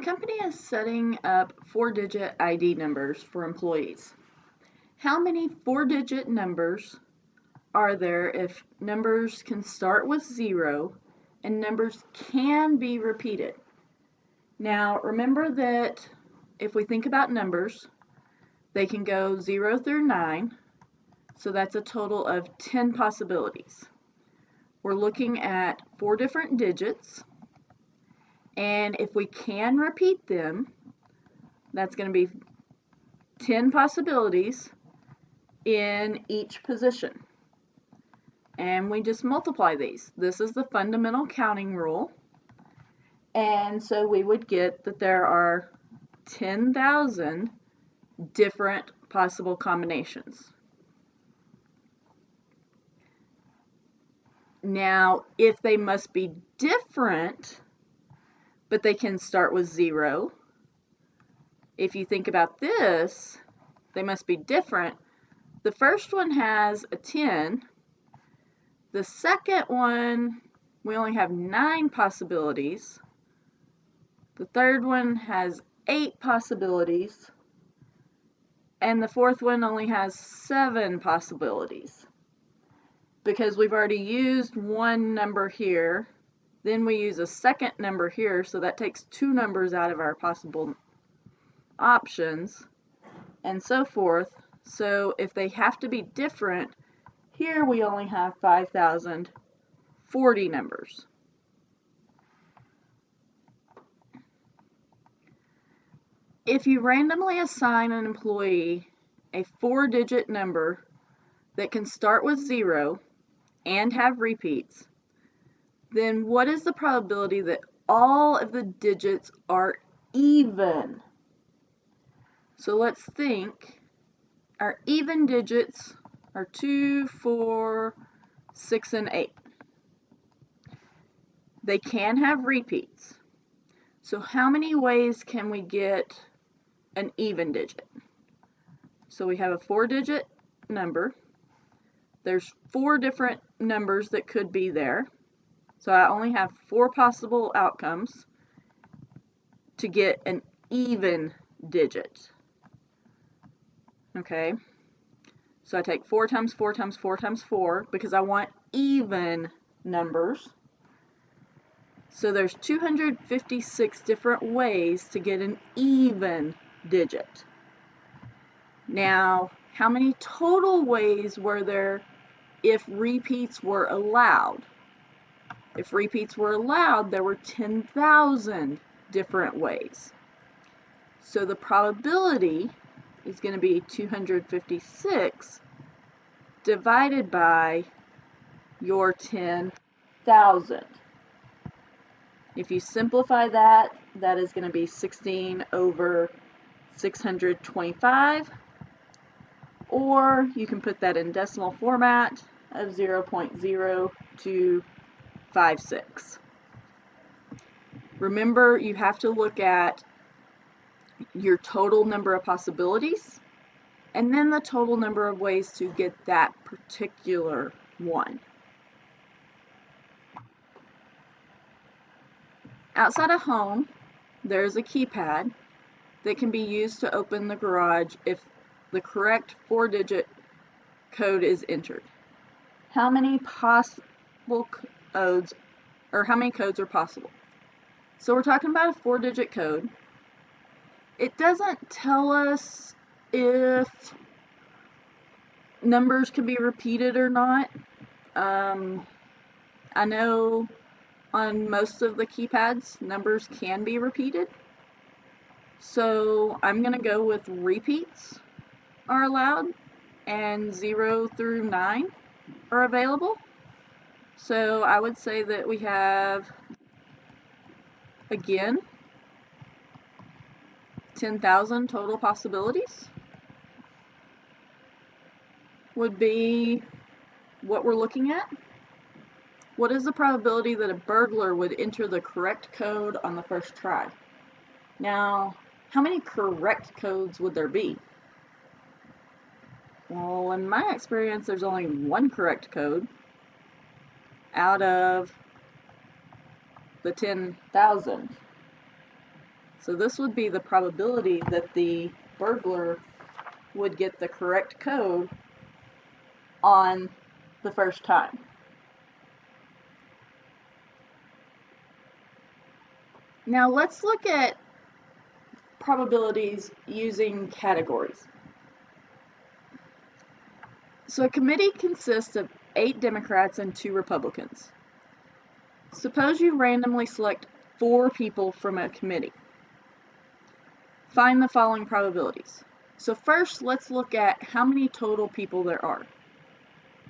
company is setting up 4-digit ID numbers for employees. How many 4-digit numbers are there if numbers can start with 0 and numbers can be repeated? Now, remember that if we think about numbers, they can go 0 through 9, so that's a total of 10 possibilities. We're looking at 4 different digits, and if we can repeat them, that's going to be 10 possibilities in each position. And we just multiply these. This is the fundamental counting rule. And so we would get that there are 10,000 different possible combinations. Now, if they must be different, but they can start with 0, if you think about this, they must be different. The first one has a 10. The second one, we only have 9 possibilities. The third one has 8 possibilities. And the fourth one only has 7 possibilities. Because we've already used one number here, then we use a second number here, so that takes 2 numbers out of our possible options, and so forth. So if they have to be different, here we only have 5,040 numbers. If you randomly assign an employee a 4-digit number that can start with 0 and have repeats, then what is the probability that all of the digits are even? So let's think. Our even digits are 2, 4, 6, and 8. They can have repeats. So how many ways can we get an even digit? So we have a 4-digit number. There's 4 different numbers that could be there. So I only have 4 possible outcomes to get an even digit. Okay, so I take 4 times 4 times 4 times 4 because I want even numbers. So there's 256 different ways to get an even digit. Now, how many total ways were there if repeats were allowed? If repeats were allowed, there were 10,000 different ways. So the probability is going to be 256 divided by your 10,000. If you simplify that, that is going to be 16 over 625, or you can put that in decimal format of 0.0256. Remember, you have to look at your total number of possibilities and then the total number of ways to get that particular one. Outside of home, there's a keypad that can be used to open the garage if the correct 4-digit code is entered. How many possible codes, or how many codes are possible? So we're talking about a 4-digit code. It doesn't tell us if numbers can be repeated or not. I know on most of the keypads, numbers can be repeated. So I'm going to go with repeats are allowed and 0 through 9 are available. So I would say that we have, again, 10,000 total possibilities would be what we're looking at. What is the probability that a burglar would enter the correct code on the first try? Now, how many correct codes would there be? Well, in my experience, there's only one correct code out of the 10,000. So this would be the probability that the burglar would get the correct code on the first time. Now let's look at probabilities using categories. So a committee consists of 8 Democrats and 2 Republicans. Suppose you randomly select 4 people from a committee. Find the following probabilities. So first, let's look at how many total people there are.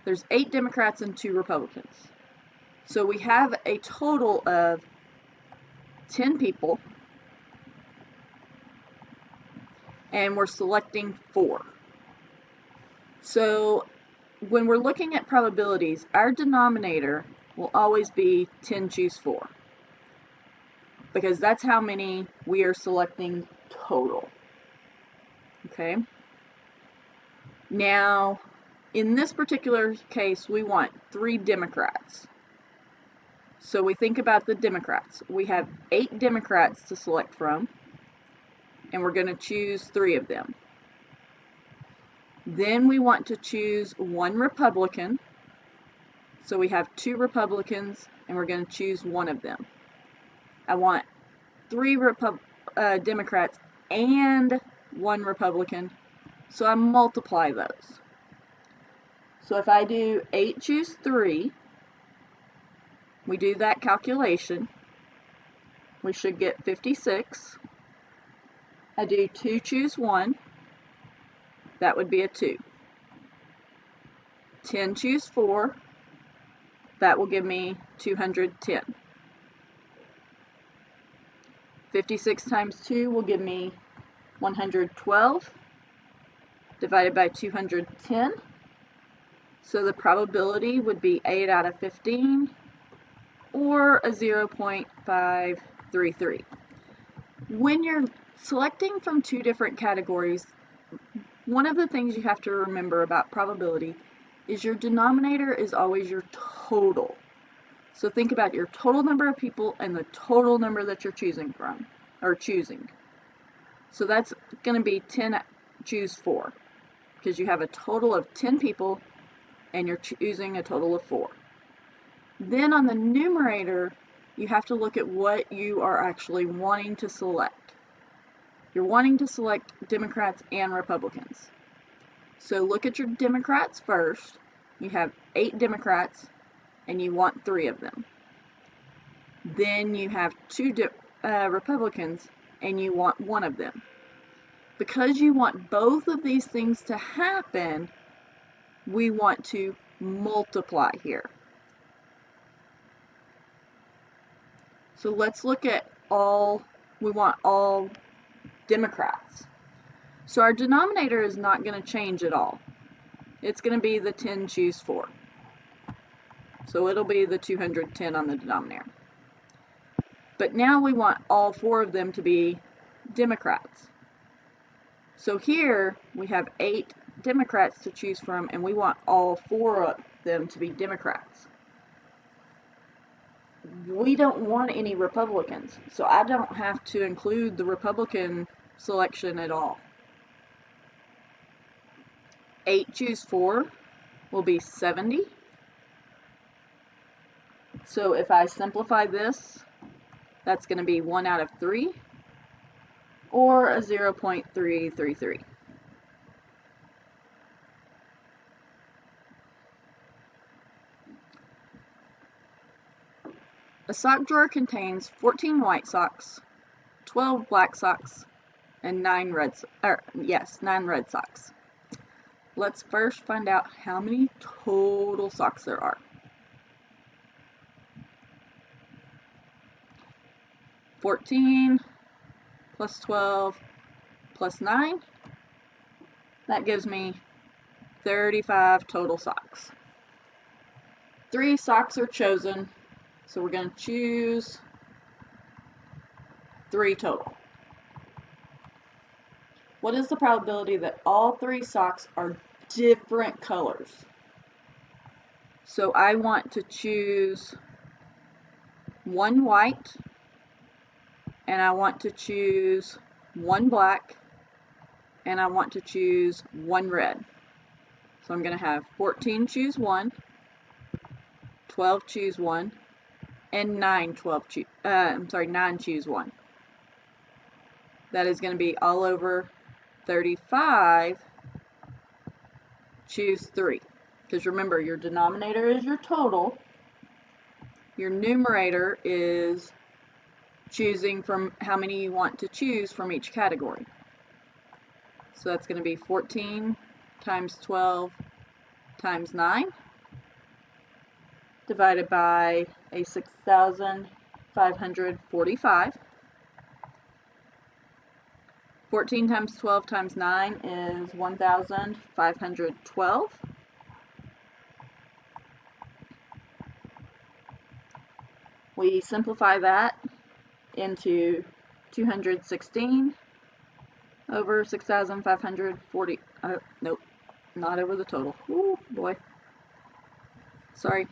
There's 8 Democrats and 2 Republicans. So we have a total of 10 people, and we're selecting 4. So when we're looking at probabilities, our denominator will always be 10 choose 4, because that's how many we are selecting total. Okay? Now, in this particular case, we want 3 Democrats. So we think about the Democrats. We have 8 Democrats to select from, and we're going to choose 3 of them. Then we want to choose 1 Republican. So we have 2 Republicans, and we're going to choose 1 of them. I want 3 Democrats and 1 Republican, so I multiply those. So if I do 8 choose 3, we do that calculation, we should get 56. I do 2 choose 1, that would be a 2. 10 choose 4, that will give me 210. 56 times 2 will give me 112 divided by 210. So the probability would be 8 out of 15, or a 0.533. When you're selecting from 2 different categories, one of the things you have to remember about probability is your denominator is always your total. So think about your total number of people and the total number that you're choosing from, or choosing. So that's going to be 10 choose 4, because you have a total of 10 people and you're choosing a total of 4. Then on the numerator, you have to look at what you are actually wanting to select. You're wanting to select Democrats and Republicans. So look at your Democrats first. You have 8 Democrats and you want 3 of them. Then you have 2 Republicans and you want 1 of them. Because you want both of these things to happen, we want to multiply here. So let's look at we want all Democrats. So our denominator is not going to change at all. It's going to be the 10 choose 4. So it'll be the 210 on the denominator. But now we want all 4 of them to be Democrats. So here we have 8 Democrats to choose from, and we want all 4 of them to be Democrats. We don't want any Republicans, so I don't have to include the Republican selection at all. 8 choose 4 will be 70. So if I simplify this, that's going to be 1 out of 3, or a 0.333. A sock drawer contains 14 white socks, 12 black socks, and 9 red socks. Let's first find out how many total socks there are. 14 plus 12 plus 9, that gives me 35 total socks. 3 socks are chosen, so we're going to choose 3 total. What is the probability that all 3 socks are different colors? So I want to choose 1 white and I want to choose one black, and I want to choose one red. So I'm going to have 14 choose 1, 12 choose 1, and 9 choose 1. That is going to be all over 35 choose 3. Because remember, your denominator is your total. Your numerator is choosing from how many you want to choose from each category. So that's going to be 14 times 12 times 9 divided by a 6,545. 14 times 12 times 9 is 1,512. We simplify that into 216 over 6,540. Nope, not over the total. Ooh, boy. Sorry.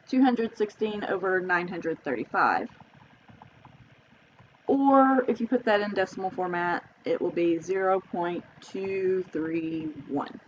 216 over 935. Or if you put that in decimal format, it will be 0.231.